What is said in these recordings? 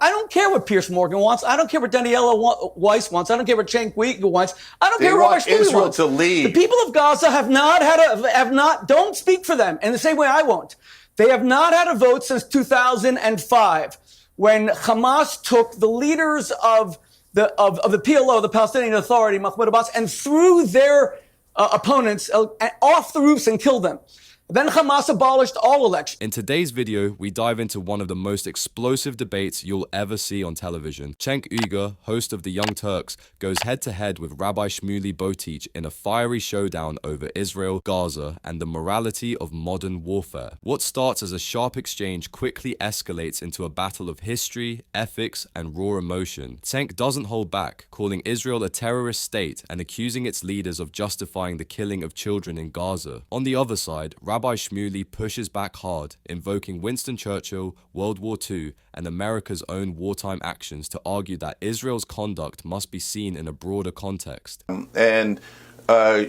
I don't care what Piers Morgan wants. I don't care what Daniela Weiss wants. I don't care what Cenk Uygur wants. I don't care what Rabbi Shmuley wants. To lead. The people of Gaza have not don't speak for them in the same way I won't. They have not had a vote since 2005, when Hamas took the leaders of the PLO, the Palestinian Authority, Mahmoud Abbas, and threw their opponents off the roofs and killed them. Then Hamas abolished all elections. In today's video, we dive into one of the most explosive debates you'll ever see on television. Cenk Uygur, host of The Young Turks, goes head-to-head with Rabbi Shmuley in a fiery showdown over Israel, Gaza, and the morality of modern warfare. What starts as a sharp exchange quickly escalates into a battle of history, ethics, and raw emotion. Cenk doesn't hold back, calling Israel a terrorist state and accusing its leaders of justifying the killing of children in Gaza. On the other side, Rabbi Shmuley pushes back hard, invoking Winston Churchill, World War II, and America's own wartime actions to argue that Israel's conduct must be seen in a broader context. And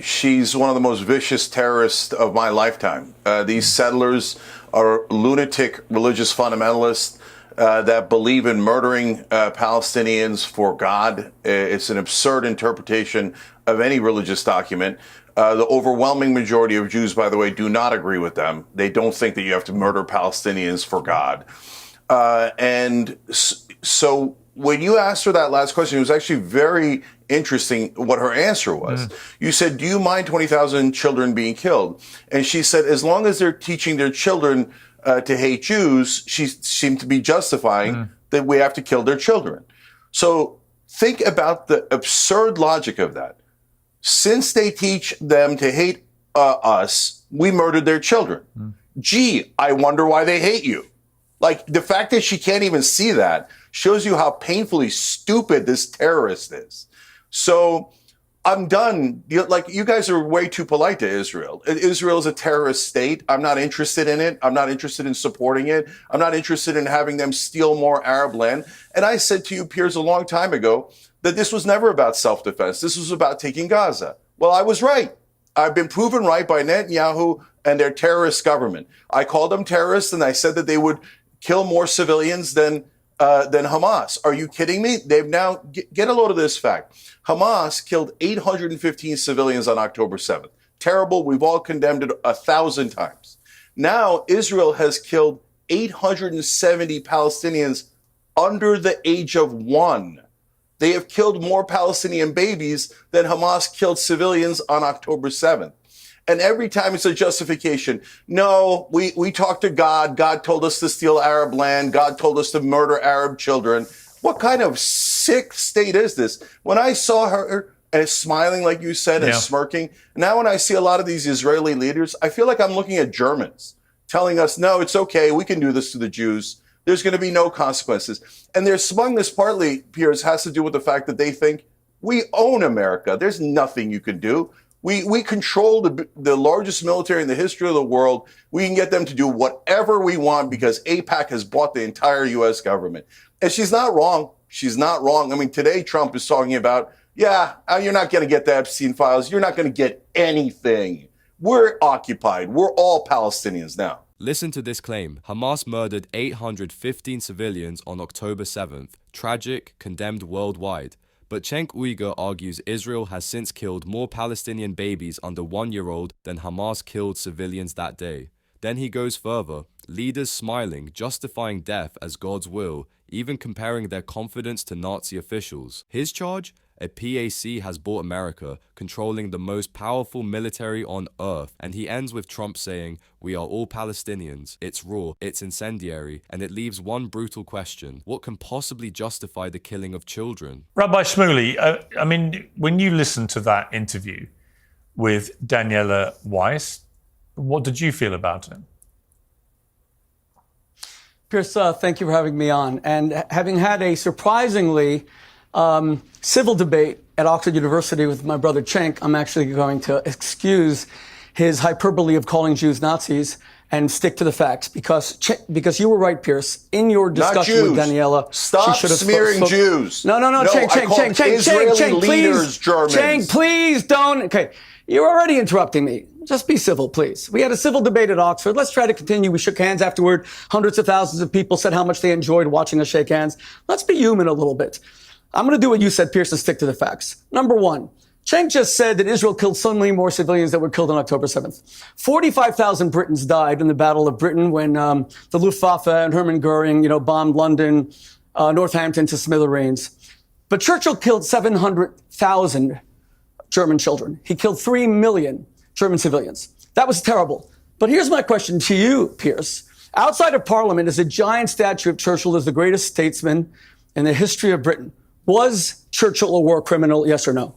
she's one of the most vicious terrorists of my lifetime. These settlers are lunatic religious fundamentalists that believe in murdering Palestinians for God. It's an absurd interpretation of any religious document. The overwhelming majority of Jews, by the way, do not agree with them. They don't think that you have to murder Palestinians for God. And so when you asked her that last question, it was actually very interesting what her answer was. You said, do you mind 20,000 children being killed? And she said, as long as they're teaching their children to hate Jews, she seemed to be justifying that we have to kill their children. So think about the absurd logic of that. Since they teach them to hate us, we murdered their children. Gee, I wonder why they hate you. Like, the fact that she can't even see that shows you how painfully stupid this terrorist is. So I'm done. You guys are way too polite to Israel. Israel is a terrorist state. I'm not interested in it. I'm not interested in supporting it. I'm not interested in having them steal more Arab land. And I said to you, Piers, a long time ago, that this was never about self-defense. This was about taking Gaza. Well, I was right. I've been proven right by Netanyahu and their terrorist government. I called them terrorists, and I said that they would kill more civilians than Hamas. Are you kidding me? They've now, get a load of this fact. Hamas killed 815 civilians on October 7th. Terrible. We've all condemned it 1,000 times. Now, Israel has killed 870 Palestinians under the age of 1. They have killed more Palestinian babies than Hamas killed civilians on October 7th. And every time it's a justification. No, we talked to God. God told us to steal Arab land. God told us to murder Arab children. What kind of sick state is this? When I saw her and smiling, like you said, and smirking, now when I see a lot of these Israeli leaders, I feel like I'm looking at Germans telling us, no, it's okay. We can do this to the Jews. There's going to be no consequences. And their smugness partly, Piers, has to do with the fact that they think we own America. There's nothing you can do. We control the largest military in the history of the world. We can get them to do whatever we want because AIPAC has bought the entire U.S. government. And she's not wrong. She's not wrong. I mean, today Trump is talking about, yeah, you're not going to get the Epstein files. You're not going to get anything. We're occupied. We're all Palestinians now. Listen to this claim. Hamas murdered 815 civilians on October 7th. Tragic, condemned worldwide. But Cenk Uygur argues Israel has since killed more Palestinian babies under 1-year-old than Hamas killed civilians that day. Then he goes further, leaders smiling, justifying death as God's will, even comparing their confidence to Nazi officials. His charge? A PAC has bought America, controlling the most powerful military on earth. And he ends with Trump saying, we are all Palestinians, it's raw, it's incendiary, and it leaves one brutal question. What can possibly justify the killing of children? Rabbi Shmuley, I mean, when you listened to that interview with Daniela Weiss, what did you feel about it? Piers, thank you for having me on. And having had a surprisingly civil debate at Oxford University with my brother Cenk, I'm actually going to excuse his hyperbole of calling Jews Nazis and stick to the facts because you were right, Piers. In your discussion with Daniela, stop smearing Jews. No, Cenk, leaders, Germans. Cenk, please don't. Okay, You're already interrupting me. Just be civil, please. We had a civil debate at Oxford. Let's try to continue. We shook hands afterward. Hundreds of thousands of people said how much they enjoyed watching us shake hands. Let's be human a little bit. I'm going to do what you said, Piers, and stick to the facts. Number one, Cenk just said that Israel killed so many more civilians that were killed on October 7th. 45,000 Britons died in the Battle of Britain when the Luftwaffe and Hermann Goering, bombed London, Northampton to smithereens. But Churchill killed 700,000 German children. He killed 3 million German civilians. That was terrible. But here's my question to you, Piers. Outside of Parliament is a giant statue of Churchill as the greatest statesman in the history of Britain. Was Churchill a war criminal, yes or no?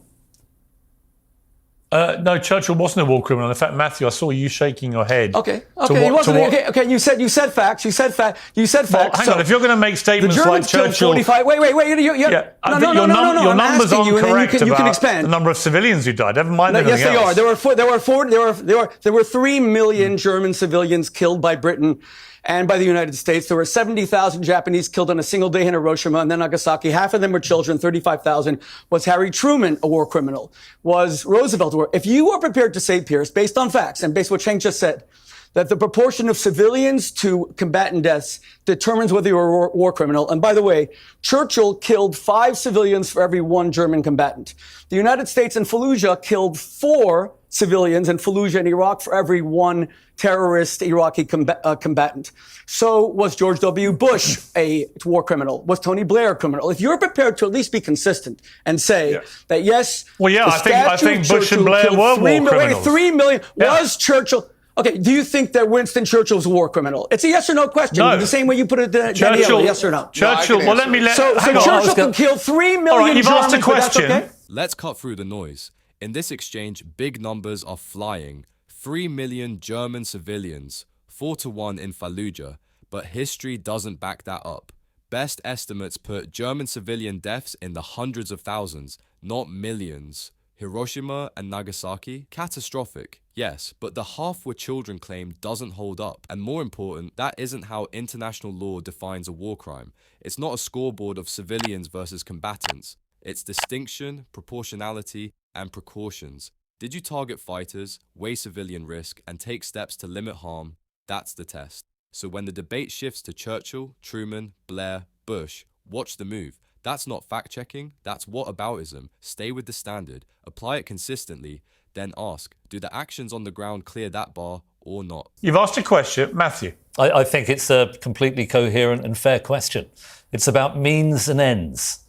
No, Churchill wasn't a war criminal. In fact, Matthew, I saw you shaking your head. Okay. He wasn't. Okay. You said facts. You said facts. Hang on. If you're going to make statements like Churchill, 45. Wait. Your numbers aren't correct you can about expand. the number of civilians who died. Never mind anything else. Yes, they are. There were 3 million German civilians killed by Britain and by the United States. There were 70,000 Japanese killed on a single day in Hiroshima and then Nagasaki. Half of them were children. 35,000. Was Harry Truman a war criminal? Was Roosevelt a war? If you are prepared to say, Piers, based on facts and based on what Cenk just said, that the proportion of civilians to combatant deaths determines whether you're a war criminal. And by the way, Churchill killed 5 civilians for every 1 German combatant. The United States in Fallujah killed 4 civilians in Fallujah in Iraq for every 1 terrorist Iraqi combatant. So was George W. Bush a war criminal? Was Tony Blair a criminal? If you're prepared to at least be consistent and say that yes, I think Bush and Blair were war criminals. 3 million was Churchill. Okay, do you think that Winston Churchill was a war criminal? It's a yes or no question. No. The same way you put it to Danielle, yes or no? Churchill, No, So Churchill can kill 3 million All right, you've Germans, asked a question. Okay? Let's cut through the noise. In this exchange, big numbers are flying. 3 million German civilians, 4-1 in Fallujah, but history doesn't back that up. Best estimates put German civilian deaths in the hundreds of thousands, not millions. Hiroshima and Nagasaki? Catastrophic, yes, but the half were children claim doesn't hold up. And more important, that isn't how international law defines a war crime. It's not a scoreboard of civilians versus combatants. It's distinction, proportionality, and precautions. Did you target fighters, weigh civilian risk, and take steps to limit harm? That's the test. So when the debate shifts to Churchill, Truman, Blair, Bush, watch the move. That's not fact-checking, that's whataboutism. Stay with the standard, apply it consistently, then ask, do the actions on the ground clear that bar or not? You've asked a question, Matthew. I think it's a completely coherent and fair question. It's about means and ends.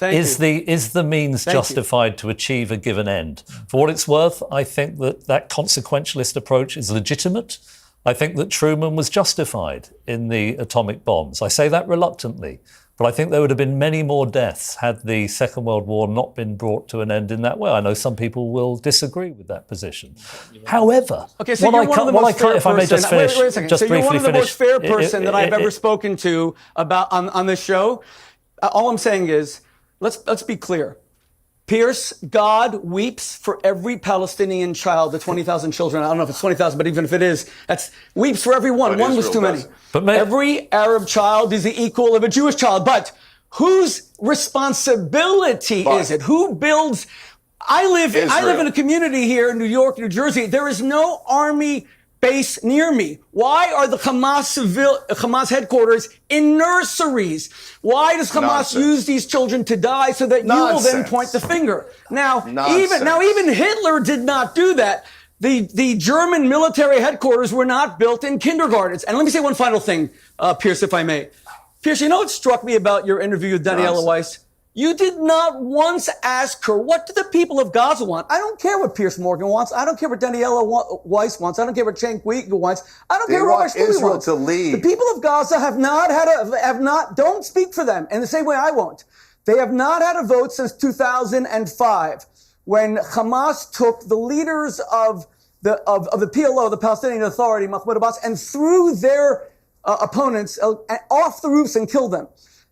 Is the means justified to achieve a given end? For what it's worth, I think that consequentialist approach is legitimate. I think that Truman was justified in the atomic bombs. I say that reluctantly, but I think there would have been many more deaths had the Second World War not been brought to an end in that way. I know some people will disagree with that position. However, so you're one of the most fair person. Wait a second. Just so you're one of the most fair finish. person that I've ever spoken to about on this show. All I'm saying is, let's be clear. Piers, God weeps for every Palestinian child, the 20,000 children. I don't know if it's 20,000, but even if it is, weeps for every one. One was too many. But every Arab child is the equal of a Jewish child. But whose responsibility is it? Who builds? I live in a community here in New York, New Jersey. There is no army base near me. Why are the Hamas headquarters in nurseries? Why does Hamas use these children to die so that you will then point the finger? Now, even Hitler did not do that. The German military headquarters were not built in kindergartens. And let me say one final thing, Piers, if I may. Piers, you know what struck me about your interview with Daniela Weiss? You did not once ask her, what do the people of Gaza want? I don't care what Piers Morgan wants. I don't care what Daniela Weiss wants. I don't care what Cenk Uygur wants. I don't care what Rabbi Shmuley wants. To lead. The people of Gaza don't speak for them in the same way I won't. They have not had a vote since 2005 when Hamas took the leaders of the PLO, the Palestinian Authority, Mahmoud Abbas, and threw their opponents off the roofs and killed them.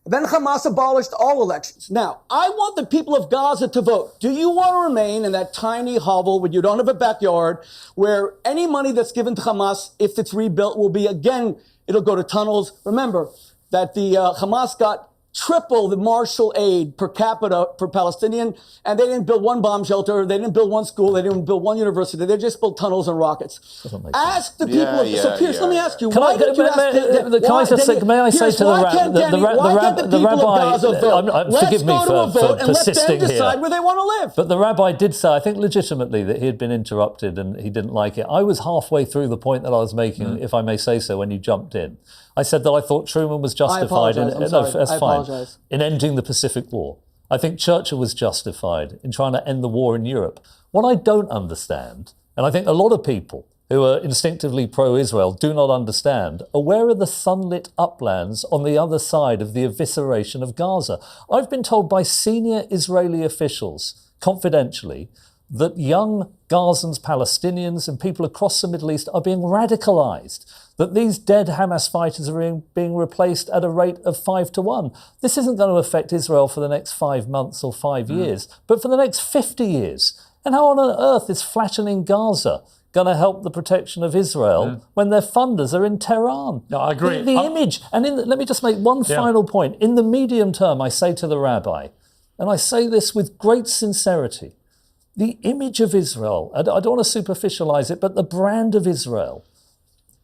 Then Hamas abolished all elections. Now, I want the people of Gaza to vote. Do you want to remain in that tiny hovel where you don't have a backyard, where any money that's given to Hamas, if it's rebuilt, will be, again, it'll go to tunnels? Remember that the Hamas got triple the Marshall aid per capita for Palestinian, and they didn't build one bomb shelter, they didn't build one school, they didn't build one university, they just built tunnels and rockets. Ask the people. So Piers, let me ask you, why did you ask? May I say to the rabbi, forgive me for persisting here, where they want to live. but the rabbi did say, I think legitimately, that he had been interrupted and he didn't like it. I was halfway through the point that I was making, if I may say so, when you jumped in. I said that I thought Truman was justified in ending the Pacific War. I think Churchill was justified in trying to end the war in Europe. What I don't understand, and I think a lot of people who are instinctively pro-Israel do not understand, are where are the sunlit uplands on the other side of the evisceration of Gaza? I've been told by senior Israeli officials, confidentially, that young Gazans, Palestinians, and people across the Middle East are being radicalized, that these dead Hamas fighters are being replaced at a rate of 5 to 1. This isn't going to affect Israel for the next 5 months or 5 years, but for the next 50 years. And how on earth is flattening Gaza going to help the protection of Israel when their funders are in Tehran? No, I agree. The image, and let me just make one final point. In the medium term, I say to the rabbi, and I say this with great sincerity, the image of Israel, I don't want to superficialize it, but the brand of Israel,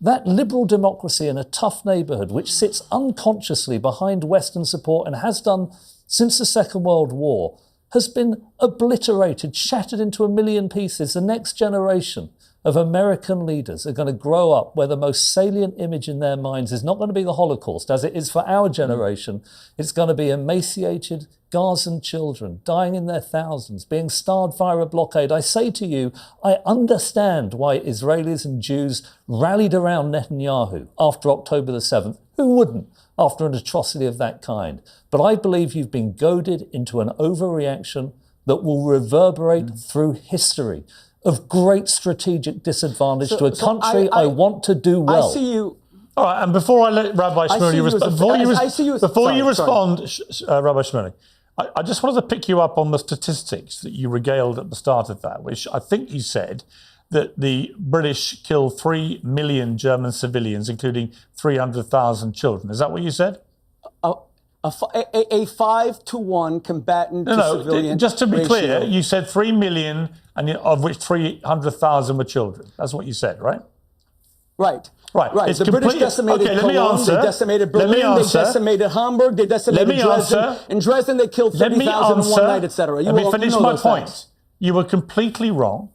that liberal democracy in a tough neighborhood which sits unconsciously behind Western support and has done since the Second World War, has been obliterated, shattered into a million pieces. The next generation of American leaders are going to grow up where the most salient image in their minds is not going to be the Holocaust, as it is for our generation. It's going to be emaciated Gazan children dying in their thousands, being starved via a blockade. I say to you, I understand why Israelis and Jews rallied around Netanyahu after October the 7th. Who wouldn't after an atrocity of that kind? But I believe you've been goaded into an overreaction that will reverberate through history of great strategic disadvantage to a country I want to do well. I see you. All right, and before I let Rabbi Shmuley respond, before you respond, Rabbi Shmuley, I just wanted to pick you up on the statistics that you regaled at the start of that, which I think you said that the British killed 3 million German civilians, including 300,000 children. Is that what you said? A 5 to 1 combatant to civilian. Just to be ratio. clear, you said 3 million, and of which 300,000 were children. That's what you said, right? Right. It's the British decimated Cologne, they decimated Berlin, they decimated Hamburg, they decimated Dresden. In Dresden, they killed 30,000 in one night, etc. Let me finish my point. You were completely wrong.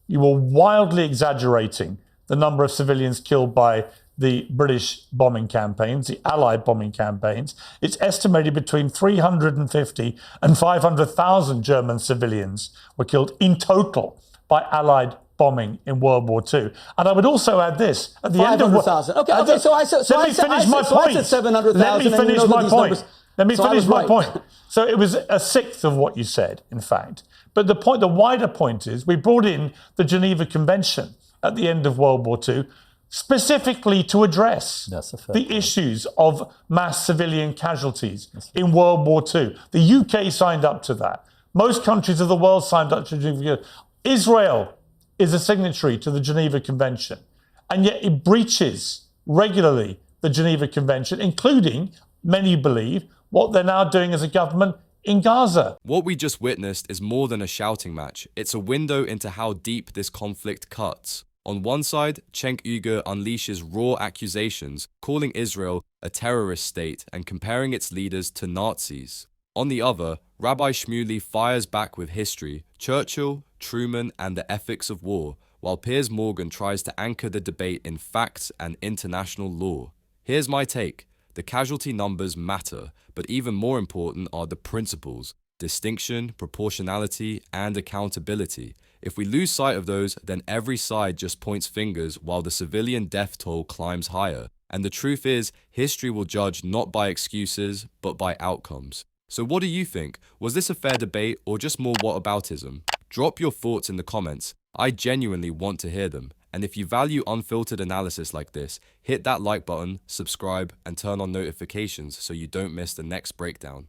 You were wildly exaggerating the number of civilians killed by the British bombing campaigns, the Allied bombing campaigns. It's estimated between 350 and 500,000 German civilians were killed in total by Allied bombing in World War II. And I would also add this. At the end of 500,000. Okay, so I said 700,000. Let me finish my point. Let me finish my point. So it was a sixth of what you said, in fact. But the wider point is we brought in the Geneva Convention at the end of World War II specifically to address the issues of mass civilian casualties in World War II. The UK signed up to that. Most countries of the world signed up to Geneva. Israel is a signatory to the Geneva Convention, and yet it breaches regularly the Geneva Convention, including, many believe, what they're now doing as a government in Gaza. What we just witnessed is more than a shouting match. It's a window into how deep this conflict cuts. On one side, Cenk Uygur unleashes raw accusations, calling Israel a terrorist state and comparing its leaders to Nazis. On the other, Rabbi Shmuley fires back with history, Churchill, Truman, and the ethics of war, while Piers Morgan tries to anchor the debate in facts and international law. Here's my take. The casualty numbers matter, but even more important are the principles: distinction, proportionality, and accountability. If we lose sight of those, then every side just points fingers while the civilian death toll climbs higher. And the truth is, history will judge not by excuses, but by outcomes. So what do you think? Was this a fair debate or just more whataboutism? Drop your thoughts in the comments. I genuinely want to hear them. And if you value unfiltered analysis like this, hit that like button, subscribe, and turn on notifications so you don't miss the next breakdown.